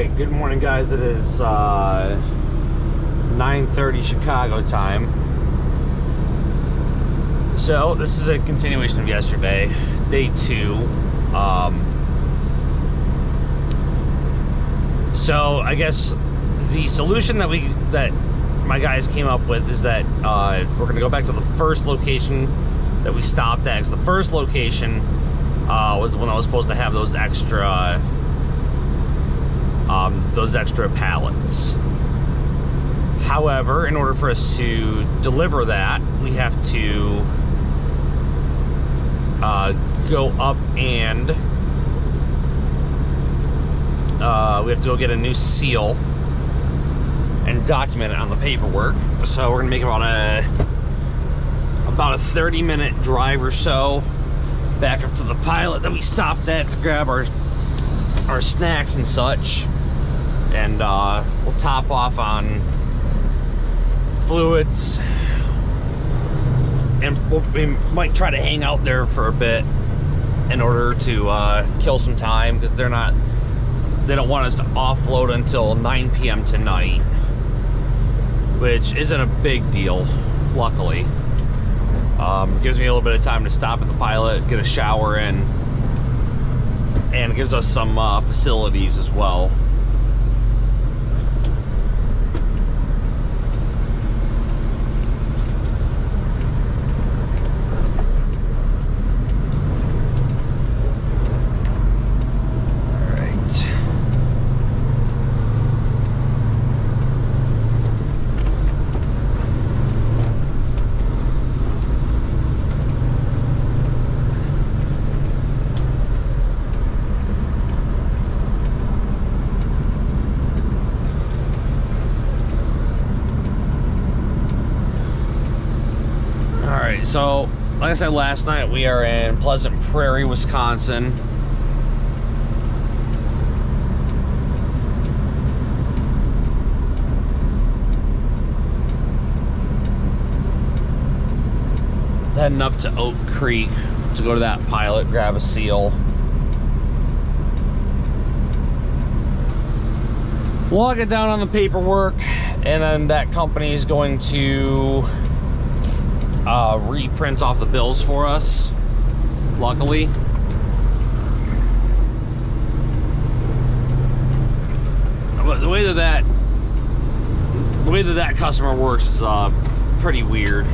Alright, good morning guys. It is 9:30 Chicago time. So this is a continuation of yesterday, day 2. So I guess the solution that my guys came up with is that we're gonna go back to the first location that we stopped at. 'Cause the first location was the one that was supposed to have those extra pallets. However, in order for us to deliver that, we have to go up and we have to go get a new seal and document it on the paperwork. So we're gonna make about a 30-minute drive or so back up to the pilot that we stopped at to grab our snacks and such, and we'll top off on fluids, and we might try to hang out there for a bit in order to kill some time, because they don't want us to offload until 9 p.m. tonight, which isn't a big deal, luckily. Gives me a little bit of time to stop at the pilot, get a shower in, and it gives us some facilities as well. So, like I said last night, we are in Pleasant Prairie, Wisconsin. Heading up to Oak Creek to go to that pilot, grab a seal. Log it down on the paperwork, and then that company is going to reprint off the bills for us, luckily. But the way that customer works is pretty weird.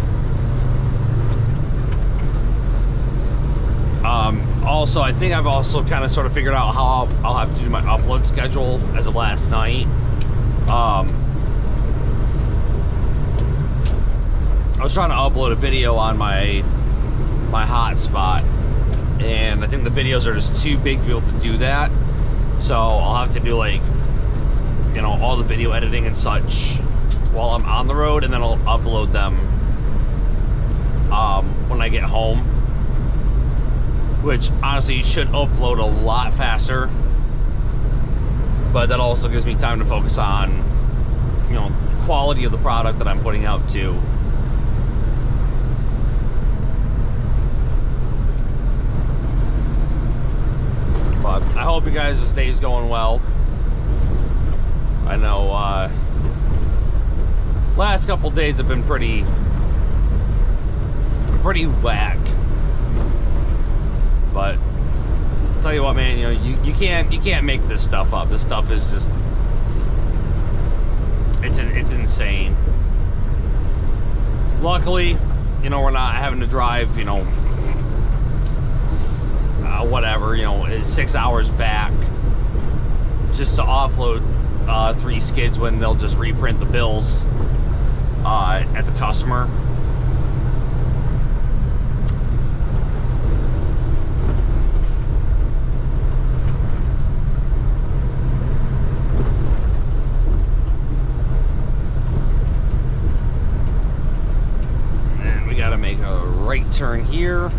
Also, I think I've also kind of sort of figured out how I'll have to do my upload schedule as of last night. I was trying to upload a video on my hotspot, and I think the videos are just too big to be able to do that. So I'll have to do, like, you know, all the video editing and such while I'm on the road, and then I'll upload them when I get home, which honestly should upload a lot faster, but that also gives me time to focus on, you know, quality of the product that I'm putting out too. But I hope you guys' day's going well. I know last couple days have been pretty whack. But I'll tell you what, man, you know, you can't make this stuff up. This stuff is just it's insane. Luckily, you know, we're not having to drive, you know, whatever, you know, 6 hours back just to offload 3 skids when they'll just reprint the bills at the customer. And we gotta make a right turn here.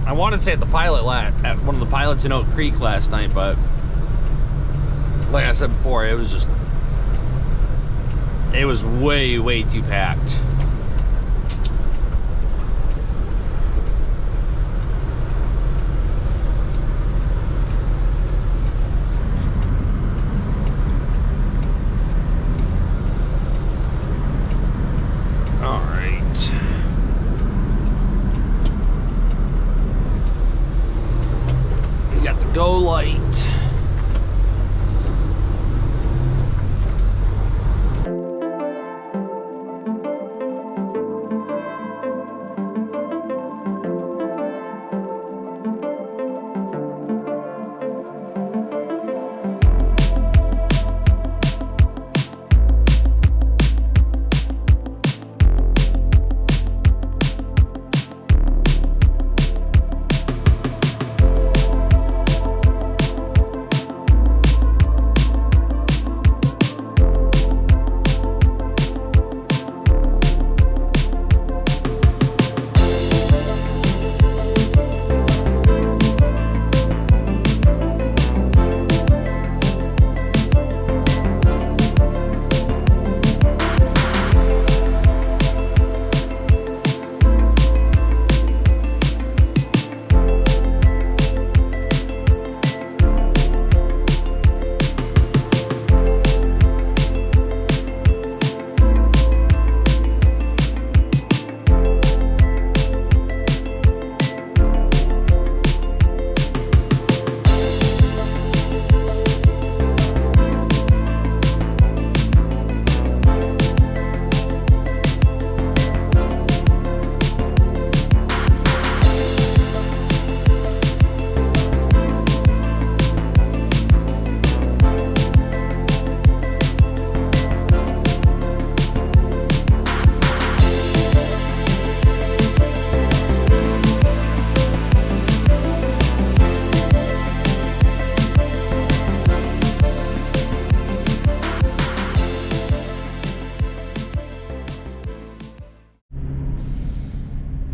I wanted to say at one of the pilots in Oak Creek last night, but like I said before, it was way too packed. Go light.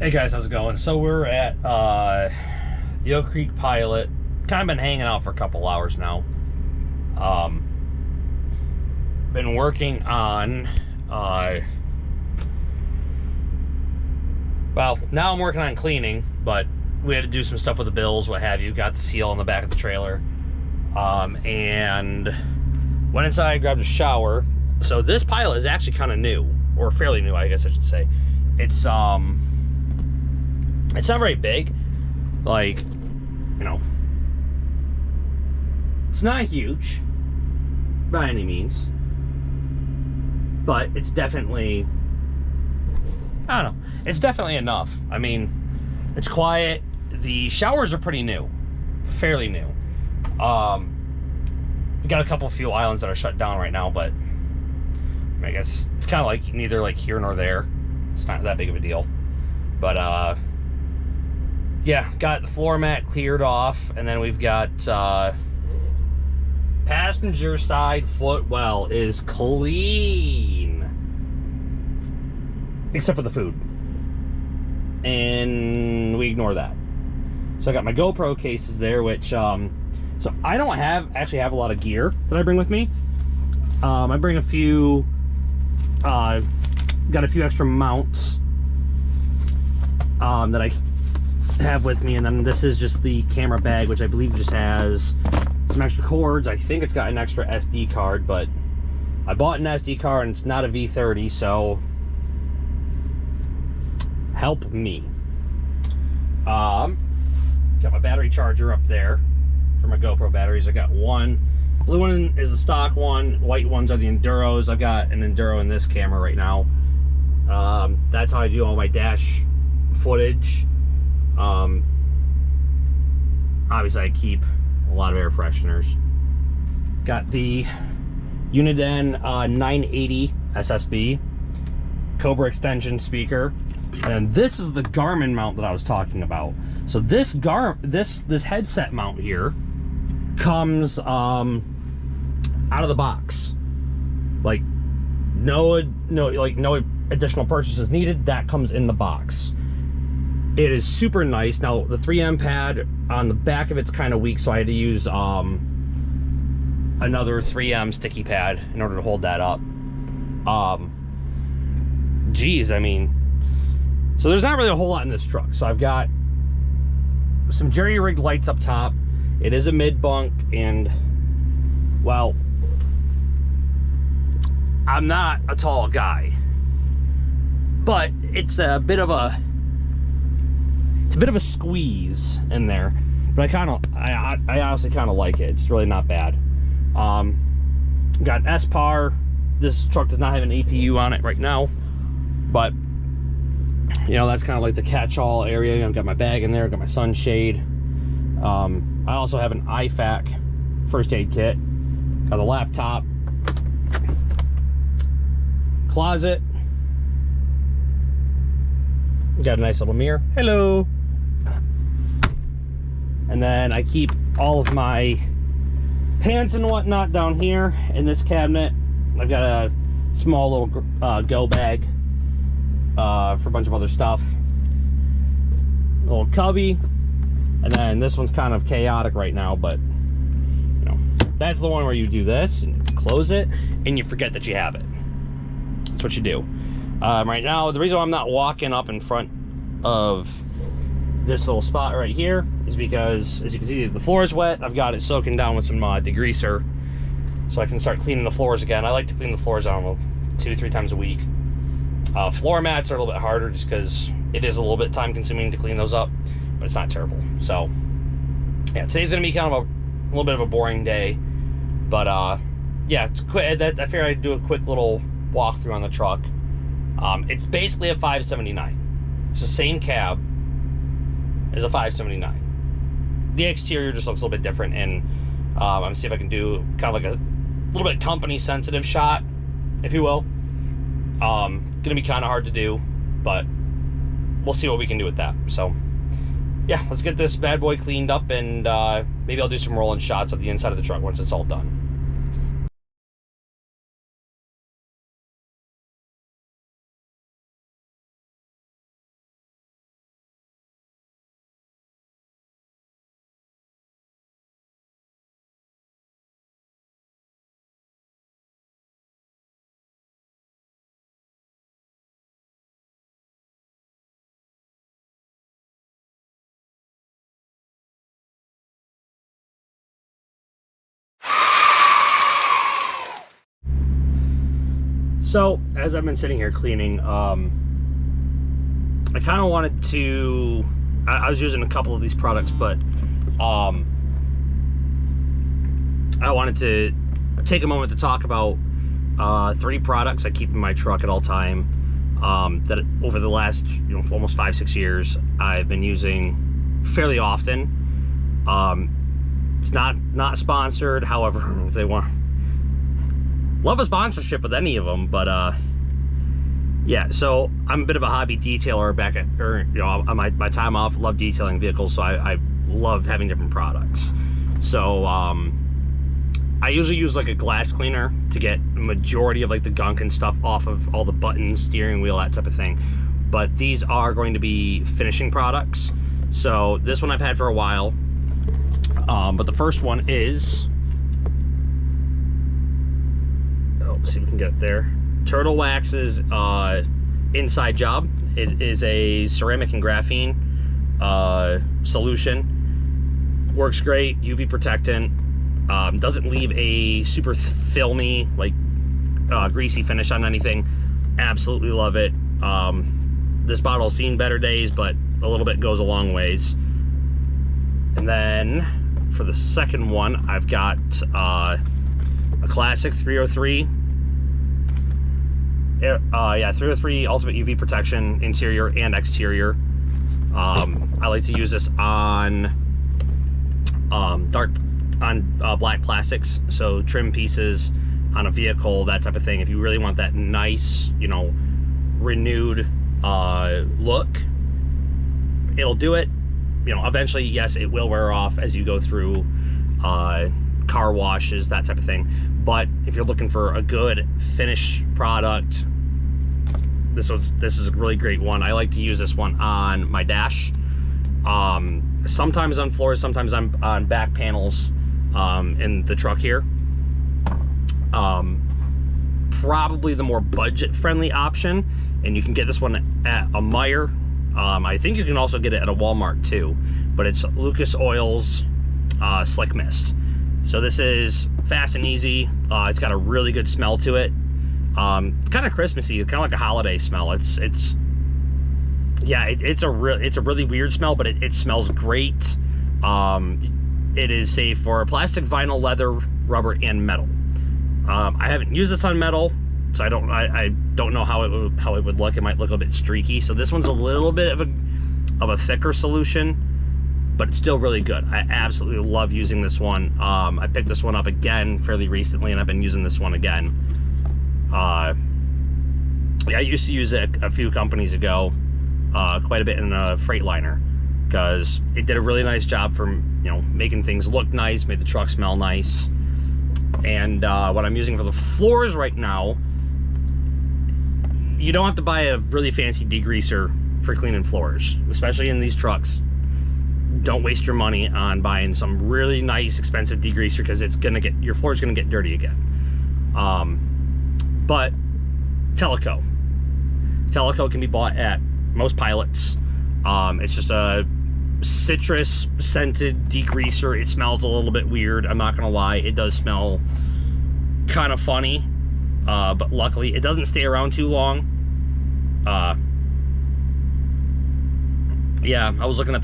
Hey guys, how's it going? So we're at the Oak Creek Pilot. Kind of been hanging out for a couple hours now. Been working on well, now I'm working on cleaning, but we had to do some stuff with the bills, what have you. Got the seal on the back of the trailer, and went inside, grabbed a shower. So this Pilot is actually kind of new, or fairly new, I guess I should say. It's not very big, like, you know, it's not huge by any means, but it's definitely, I don't know, it's definitely enough. I mean, it's quiet. The showers are pretty new, fairly new. We got a couple few islands that are shut down right now, but I guess it's kind of like neither like here nor there. It's not that big of a deal, but yeah, got the floor mat cleared off, and then we've got passenger side footwell is clean, except for the food, and we ignore that. So I got my GoPro cases there, which so I don't actually have a lot of gear that I bring with me. I bring a few, got a few extra mounts that I have with me, and then this is just the camera bag, which I believe just has some extra cords. I think it's got an extra SD card, but I bought an SD card and it's not a V30, so help me. Got my battery charger up there for my GoPro batteries. I got one. Blue one is the stock one, white ones are the Enduros. I've got an Enduro in this camera right now. That's how I do all my dash footage. Obviously I keep a lot of air fresheners. Got the Uniden 980 SSB Cobra extension speaker, and this is the Garmin mount that I was talking about. So this this headset mount here comes out of the box, like no additional purchases needed. That comes in the box. It is super nice. Now the 3M pad on the back of it's kind of weak, so I had to use another 3M sticky pad in order to hold that up. Geez, I mean, so there's not really a whole lot in this truck. So I've got some jerry-rigged lights up top. It is a mid-bunk, and well, I'm not a tall guy, but it's a bit of a squeeze in there. But I honestly kind of like it. It's really not bad. Got an S-Par. This truck does not have an APU on it right now, but you know, that's kind of like the catch-all area. You know, I've got my bag in there, got my sunshade. I also have an IFAC first aid kit. Got a laptop, closet. Got a nice little mirror. Hello. And then I keep all of my pants and whatnot down here in this cabinet. I've got a small little go bag for a bunch of other stuff. A little cubby. And then this one's kind of chaotic right now, but you know, that's the one where you do this and close it and you forget that you have it. That's what you do. Right now, the reason why I'm not walking up in front of this little spot right here is because, as you can see, the floor is wet. I've got it soaking down with some degreaser so I can start cleaning the floors again. I like to clean the floors, I don't know, 2-3 times a week. Floor mats are a little bit harder just because it is a little bit time consuming to clean those up, but it's not terrible. So yeah, today's gonna be kind of a little bit of a boring day, but yeah, it's quick. I figured I'd do a quick little walkthrough on the truck. It's basically a 579. It's the same cab as a 579. The exterior just looks a little bit different, and I'm gonna see if I can do kind of like a little bit company sensitive shot, if you will. Gonna be kind of hard to do, but we'll see what we can do with that. So yeah, let's get this bad boy cleaned up, and maybe I'll do some rolling shots of the inside of the truck once it's all done. So, as I've been sitting here cleaning, I kind of wanted to, I was using a couple of these products, but I wanted to take a moment to talk about 3 products I keep in my truck at all time, that over the last, you know, almost 5-6 years, I've been using fairly often. It's not sponsored, however, if they want, love a sponsorship with any of them, but yeah, so I'm a bit of a hobby detailer back at, or you know, on my time off, love detailing vehicles, so I love having different products. So I usually use like a glass cleaner to get the majority of like the gunk and stuff off of all the buttons, steering wheel, that type of thing. But these are going to be finishing products. So this one I've had for a while, but the first one is, see if we can get it there, Turtle Wax's inside job. It is a ceramic and graphene solution. Works great, UV protectant. Doesn't leave a super filmy, like greasy finish on anything. Absolutely love it. This bottle's seen better days, but a little bit goes a long ways. And then for the second one, I've got a classic 303. Yeah, 303 Ultimate UV Protection, interior and exterior. I like to use this on black plastics, so trim pieces on a vehicle, that type of thing. If you really want that nice, you know, renewed look, it'll do it. You know, eventually, yes, it will wear off as you go through car washes, that type of thing. But if you're looking for a good finish product, this is a really great one. I like to use this one on my dash, sometimes on floors, sometimes on back panels in the truck here. Probably the more budget-friendly option, and you can get this one at a Meijer. I think you can also get it at a Walmart too, but it's Lucas Oil's Slick Mist. So this is fast and easy. It's got a really good smell to it. It's kind of Christmassy, kind of like a holiday smell. It's a really weird smell, but it smells great. It is safe for plastic, vinyl, leather, rubber, and metal. I haven't used this on metal, so I don't know how it would look. It might look a bit streaky. So this one's a little bit of a thicker solution, but it's still really good. I absolutely love using this one. I picked this one up again fairly recently, and I've been using this one again. Yeah, I used to use it a few companies ago, quite a bit in a Freightliner, because it did a really nice job for, you know, making things look nice, made the truck smell nice. And what I'm using for the floors right now, you don't have to buy a really fancy degreaser for cleaning floors, especially in these trucks. Don't waste your money on buying some really nice, expensive degreaser, because it's gonna get, your floor's gonna get dirty again. But Teleco can be bought at most Pilots. It's just a citrus scented degreaser. It smells a little bit weird, I'm not gonna lie. It does smell kind of funny, but luckily it doesn't stay around too long. Yeah, I was looking at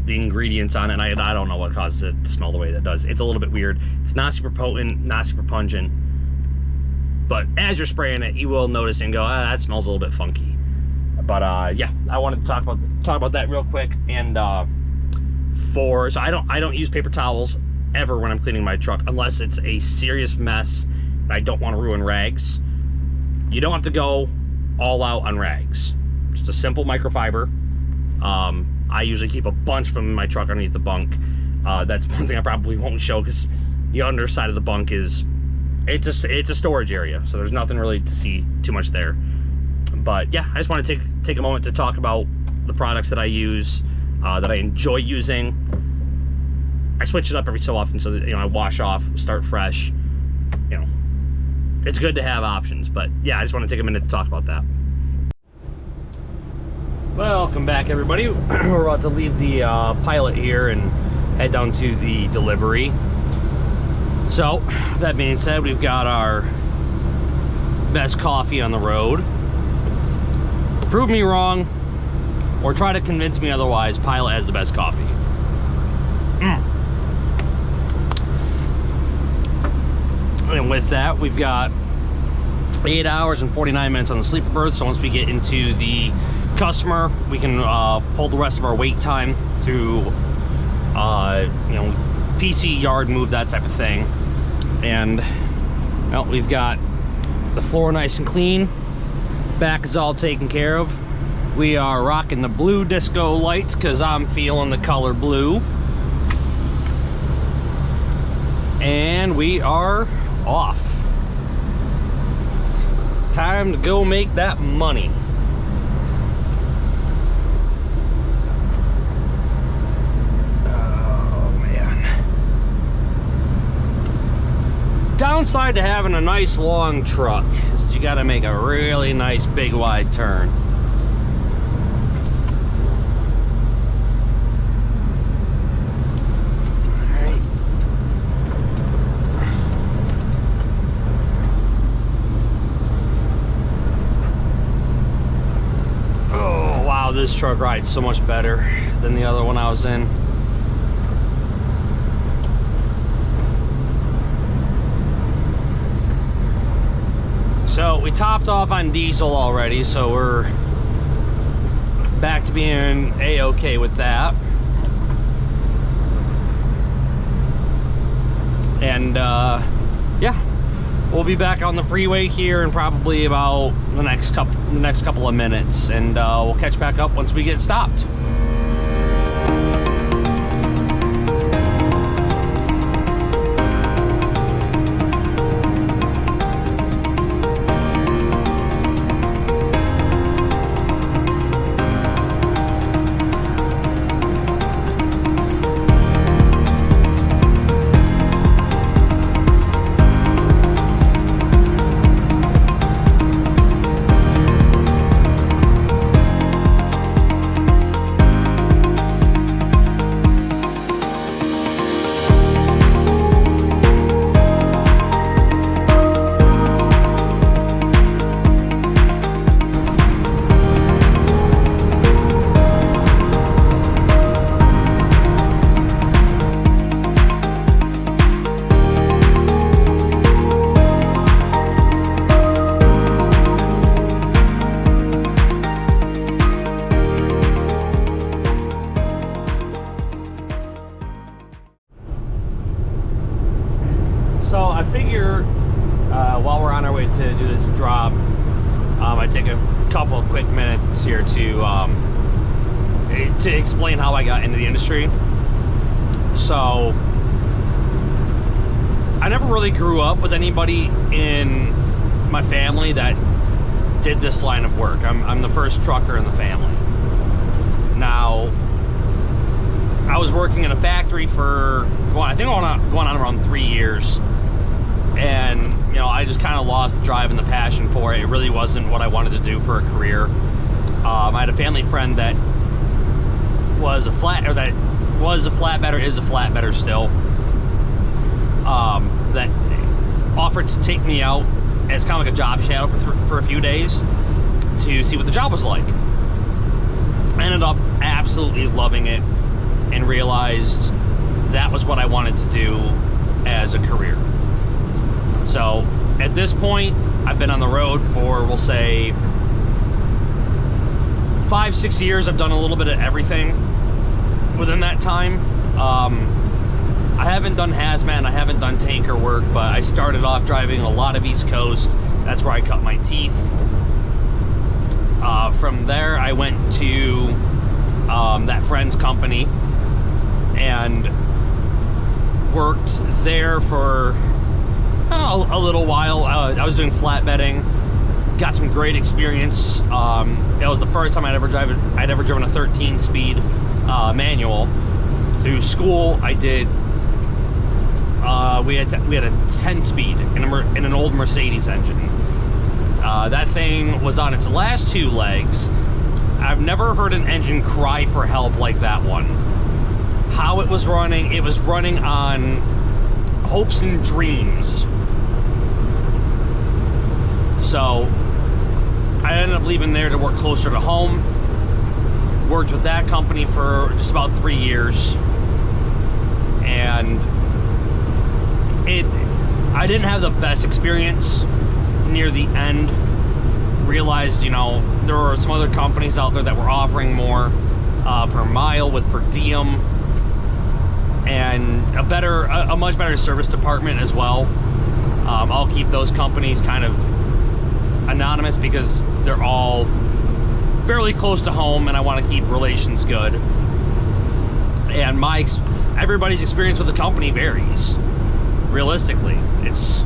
the ingredients on it, and I don't know what causes it to smell the way that it does. It's a little bit weird. It's not super potent, not super pungent, but as you're spraying it, you will notice and go, that smells a little bit funky. But yeah, I wanted to talk about that real quick. And so I don't use paper towels ever when I'm cleaning my truck, unless it's a serious mess and I don't want to ruin rags. You don't have to go all out on rags. Just a simple microfiber. I usually keep a bunch of them in my truck underneath the bunk. That's one thing I probably won't show, because the underside of the bunk is, it's a storage area, so there's nothing really to see too much there. But yeah, I just want to take a moment to talk about the products that I use, that I enjoy using. I switch it up every so often, so that, you know, I wash off, start fresh. You know, it's good to have options. But yeah, I just want to take a minute to talk about that. Welcome back, everybody. We're about to leave the Pilot here and head down to the delivery. So that being said, we've got our best coffee on the road. Prove me wrong, or try to convince me otherwise. Pilot has the best coffee. And with that, we've got 8 hours and 49 minutes on the sleeper berth. So once we get into the customer, we can pull the rest of our wait time through, you know, PC, yard move, that type of thing. And well, we've got the floor nice and clean. Back is all taken care of. We are rocking the blue disco lights because I'm feeling the color blue. And we are off. Time to go make that money. Oh man. Downside to having a nice long truck is that you got to make a really nice big wide turn. This truck rides so much better than the other one I was in. So we topped off on diesel already, so we're back to being a-okay with that. And yeah, we'll be back on the freeway here in probably about the next couple of minutes, and we'll catch back up once we get stopped. to explain how I got into the industry. So I never really grew up with anybody in my family that did this line of work. I'm the first trucker in the family. Now, I was working in a factory for going on around 3 years, and you know, I just kind of lost the drive and the passion for it. It really wasn't what I wanted to do for a career. I had a family friend that is a flatbedder still, that offered to take me out as kind of like a job shadow for a few days to see what the job was like. I ended up absolutely loving it and realized that was what I wanted to do as a career. So at this point, I've been on the road for, we'll say, 5-6 years. I've done a little bit of everything within that time. I haven't done hazmat, I haven't done tanker work, but I started off driving a lot of East Coast. That's where I cut my teeth. From there, I went to that friend's company and worked there for a little while. I was doing flatbedding, got some great experience. That was the first time I'd ever driven a 13-speed manual. Through school, I did. We had a 10-speed in an old Mercedes engine. That thing was on its last 2 legs. I've never heard an engine cry for help like that one. How it was running on hopes and dreams. So I ended up leaving there to work closer to home. Worked with that company for just about 3 years. And I didn't have the best experience near the end. Realized, you know, there were some other companies out there that were offering more per mile with per diem, and a much better service department as well. I'll keep those companies kind of anonymous because they're all fairly close to home, and I want to keep relations good. And everybody's experience with the company varies. Realistically, it's,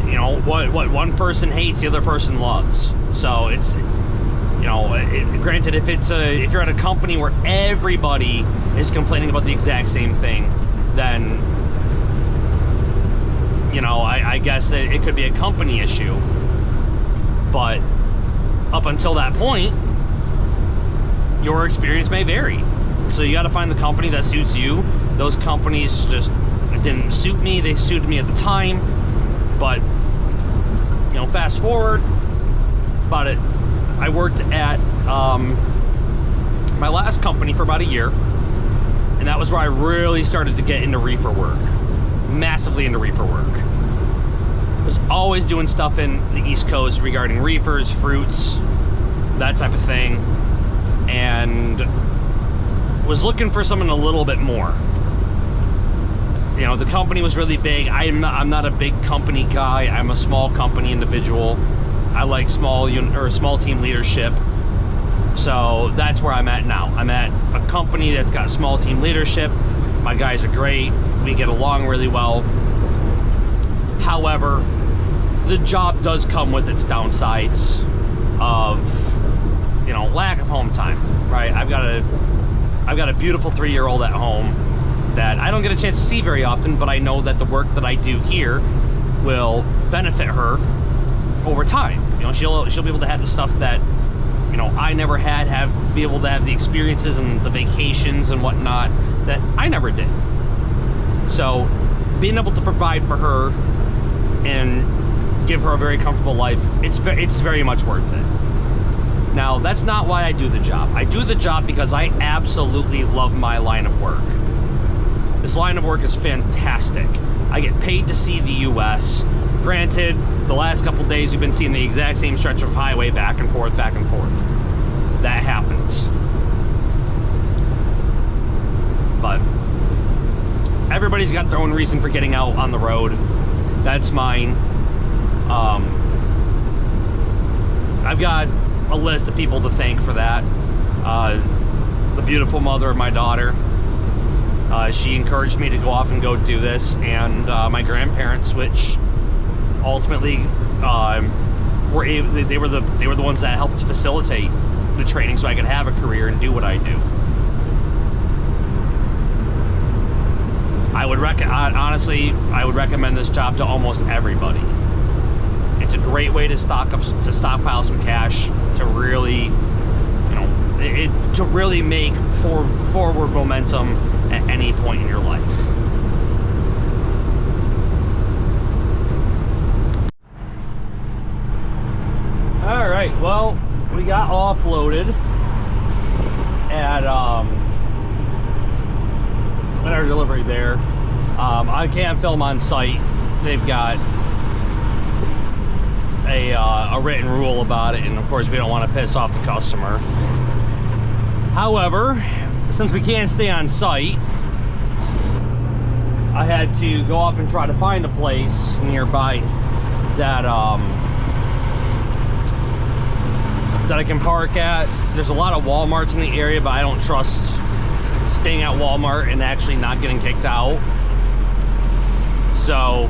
you know, what one person hates, the other person loves. So it's, you know, granted, if you're at a company where everybody is complaining about the exact same thing, then, you know, I guess it could be a company issue. But up until that point, your experience may vary. So you got to find the company that suits you. Those companies just didn't suit me. They suited me at the time, but, you know, fast forward about it, I worked at my last company for about a year, and that was where I really started to get into reefer work, massively into reefer work. I was always doing stuff in the East Coast regarding reefers, fruits, that type of thing, and was looking for something a little bit more. You know, the company was really big. I'm not a big company guy. I'm a small company individual. I like small team leadership. So that's where I'm at now. I'm at a company that's got small team leadership. My guys are great. We get along really well. However, the job does come with its downsides of, you know, lack of home time, right? I've got a beautiful 3-year-old at home that I don't get a chance to see very often, but I know that the work that I do here will benefit her over time. You know, she'll be able to have the stuff that, you know, I never be able to have the experiences and the vacations and whatnot that I never did. So being able to provide for her and give her a very comfortable life, it's very much worth it. Now, that's not why I do the job. I do the job because I absolutely love my line of work. This line of work is fantastic. I get paid to see the U.S. Granted, the last couple days we've been seeing the exact same stretch of highway back and forth. That happens. But everybody's got their own reason for getting out on the road. That's mine. I've got a list of people to thank for that. the beautiful mother of my daughter. She encouraged me to go off and go do this, and my grandparents, which ultimately were able, they were the ones that helped facilitate the training so I could have a career and do what I do. Honestly, I would recommend this job to almost everybody. It's a great way to stockpile some cash, to really, to really make forward momentum at any point in your life. All right, well, we got offloaded at our delivery there. I can't film on site. They've got a written rule about it, and of course we don't want to piss off the customer. However, since we can't stay on site, I had to go off and try to find a place nearby that that I can park at. There's a lot of Walmarts in the area, but I don't trust staying at Walmart and actually not getting kicked out. So,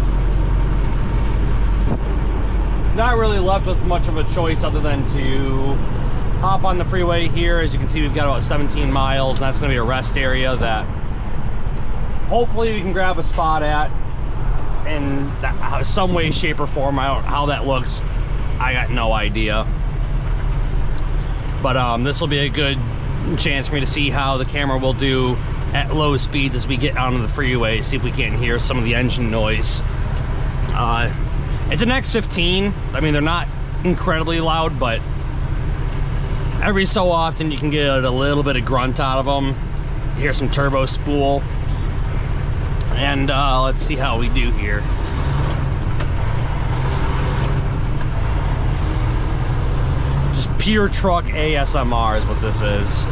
not really left with much of a choice other than to hop on the freeway here. As you can see, we've got about 17 miles, and that's going to be a rest area that hopefully we can grab a spot at in some way, shape, or form. I don't know how that looks. I got no idea. But this will be a good chance for me to see how the camera will do at low speeds as we get onto the freeway, see if we can't hear some of the engine noise. It's an X15. I mean, they're not incredibly loud, but every so often you can get a little bit of grunt out of them. You hear some turbo spool. And let's see how we do here. Just pure truck ASMR is what this is.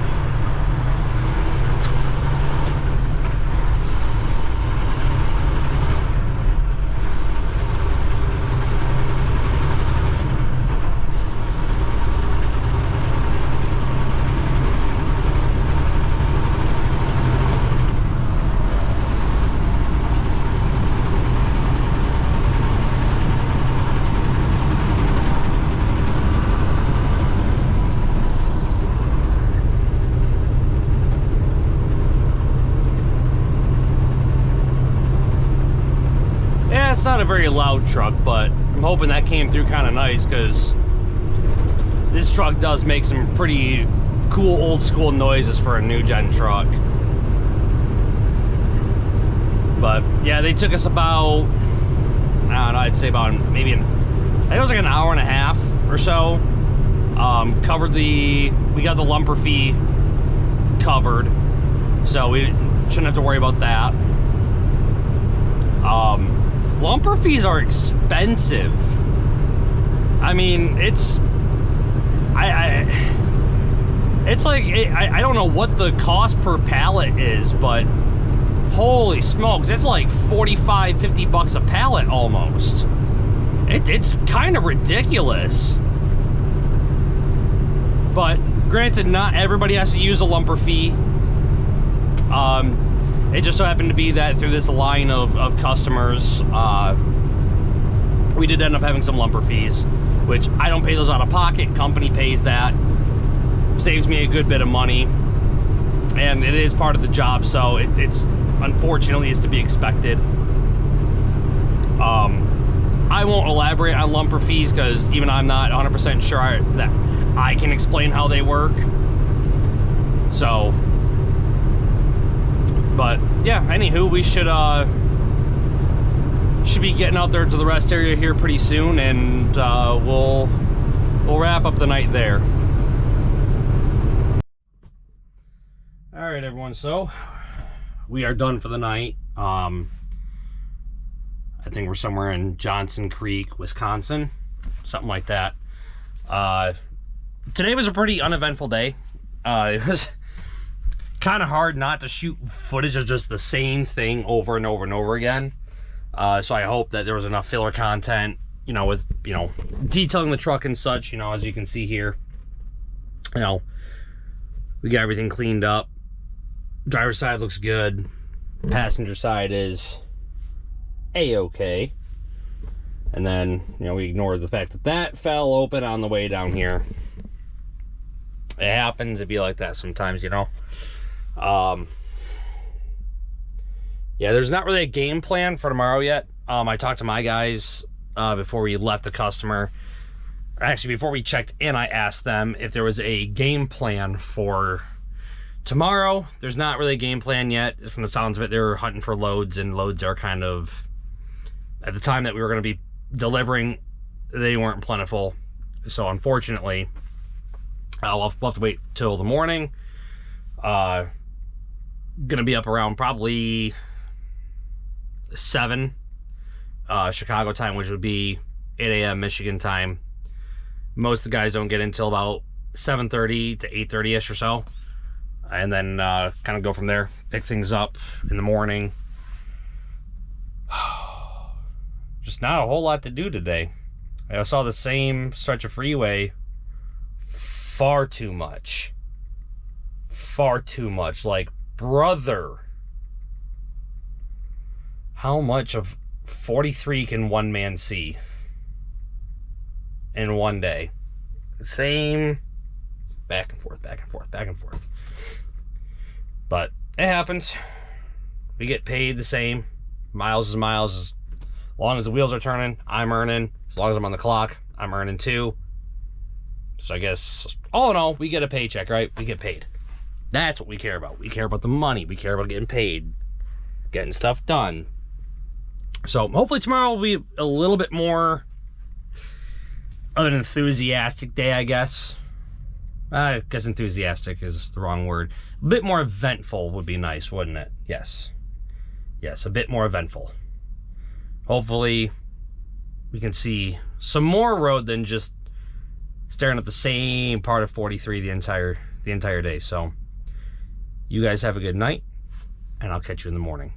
It's not a very loud truck, but I'm hoping that came through kind of nice, because this truck does make some pretty cool old school noises for a new gen truck. But yeah, they took us about, I don't know, I'd say about maybe, I think it was like an hour and a half or so. We got the lumper fee covered, so we shouldn't have to worry about that. Lumper fees are expensive. I mean, it's like, I don't know what the cost per pallet is, but holy smokes, it's like 45-50 bucks a pallet almost. It's kind of ridiculous. But granted, not everybody has to use a lumper fee. It just so happened to be that through this line of customers, we did end up having some lumper fees, which I don't pay those out of pocket. Company pays that. Saves me a good bit of money. And it is part of the job, so it's unfortunately is to be expected. I won't elaborate on lumper fees, because even I'm not 100% sure that I can explain how they work. So, but yeah, anywho, we should be getting out there to the rest area here pretty soon, and we'll wrap up the night there. All right, everyone, so we are done for the night. I think we're somewhere in Johnson Creek, Wisconsin, something like that. Today was a pretty uneventful day. It was kind of hard not to shoot footage of just the same thing over and over and over again. So I hope that there was enough filler content, with, detailing the truck and such, as you can see here. We got everything cleaned up. Driver's side looks good. Passenger side is A-okay. And then, you know, we ignored the fact that that fell open on the way down here. It happens. It'd be like that sometimes, you know. Yeah, there's not really a game plan for tomorrow yet. I talked to my guys before we left the customer. Actually, before we checked in, I asked them if there was a game plan for tomorrow. There's not really a game plan yet. From the sounds of it, they're hunting for loads, and loads are kind of, at the time that we were going to be delivering, they weren't plentiful. So unfortunately, we'll have to wait till the morning. Gonna be up around probably 7 Chicago time, which would be 8 a.m. Michigan time. Most of the guys don't get in until about 7:30 to 8:30ish or so, and then kind of go from there, pick things up in the morning. Just not a whole lot to do today. I saw the same stretch of freeway far too much. Like, brother, how much of 43 can one man see in one day? Same, back and forth. But it happens. We get paid the same. Miles is miles. As long as the wheels are turning, I'm earning. As long as I'm on the clock, I'm earning too. So I guess, all in all, we get a paycheck, right? We get paid. That's what we care about. We care about the money. We care about getting paid, getting stuff done. So hopefully tomorrow will be a little bit more of an enthusiastic day, I guess. I guess enthusiastic is the wrong word. A bit more eventful would be nice, wouldn't it? Yes. Yes, a bit more eventful. Hopefully we can see some more road than just staring at the same part of 43 the entire day. So you guys have a good night, and I'll catch you in the morning.